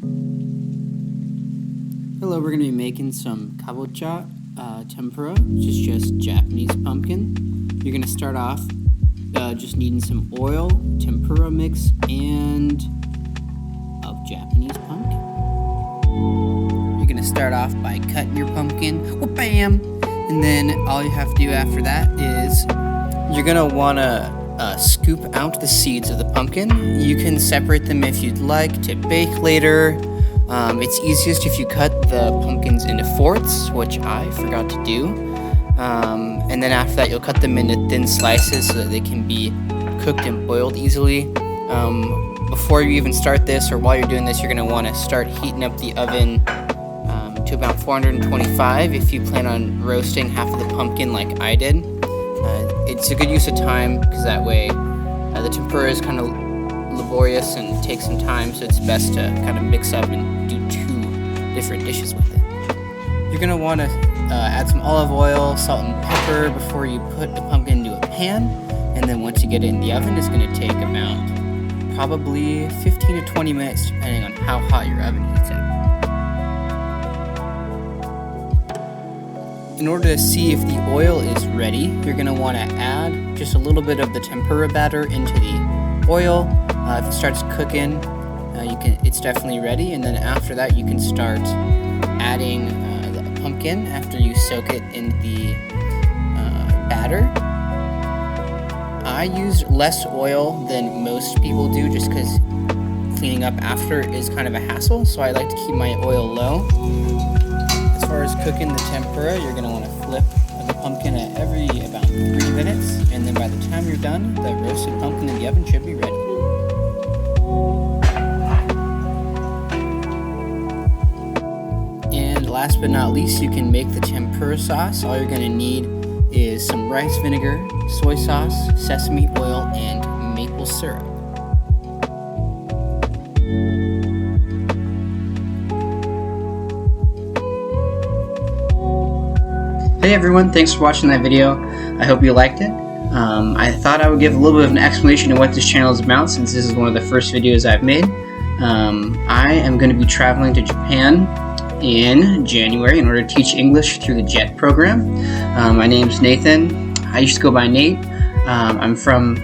Hello, we're going to be making some Kabotcha Tempura, which is just Japanese pumpkin. You're going to start off just needing some oil, tempura mix, and of Japanese pumpkin. You're going to start off by cutting your pumpkin, bam! And then all you have to do after that is you're going to want to scoop out the seeds of the pumpkin. You can separate them if you'd like to bake later. It's easiest if you cut the pumpkins into fourths, which I forgot to do. And then after that, you'll cut them into thin slices so that they can be cooked and boiled easily. Before you even start this, or while you're doing this, you're going to want to start heating up the oven to about 425 if you plan on roasting half of the pumpkin like I did. It's a good use of time because that way the tempura is kind of laborious and takes some time, so it's best to kind of mix up and do two different dishes with it. You're going to want to add some olive oil, salt, and pepper before you put the pumpkin into a pan, and then once you get it in the oven, it's going to take about probably 15 to 20 minutes depending on how hot your oven heats up. In order to see if the oil is ready, you're going to want to add just a little bit of the tempura batter into the oil. If it starts cooking, it's definitely ready, and then after that you can start adding the pumpkin after you soak it in the batter. I use less oil than most people do just because cleaning up after is kind of a hassle, so I like to keep my oil low. As far as cooking the tempura, you're going to want to flip the pumpkin at every about 3 minutes, and then by the time you're done, the roasted pumpkin in the oven should be ready. And last but not least, you can make the tempura sauce. All you're going to need is some rice vinegar, soy sauce, sesame oil, and maple syrup. Hey everyone, thanks for watching that video. I hope you liked it. I thought I would give a little bit of an explanation of what this channel is about, since this is one of the first videos I've made. I am going to be traveling to Japan in January in order to teach English through the JET program. My name's Nathan. I used to go by Nate. I'm from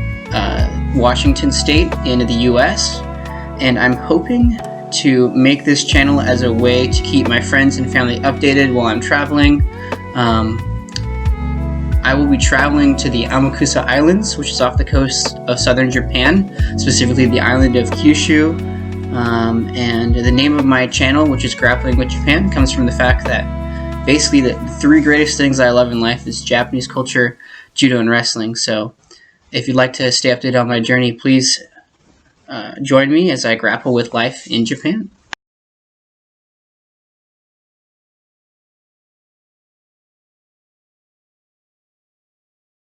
Washington State in the US, and I'm hoping to make this channel as a way to keep my friends and family updated while I'm traveling. I will be traveling to the Amakusa Islands, which is off the coast of southern Japan, specifically the island of Kyushu. And the name of my channel, which is Grappling with Japan, comes from the fact that basically the three greatest things I love in life is Japanese culture, judo, and wrestling. So if you'd like to stay updated on my journey, please join me as I grapple with life in Japan.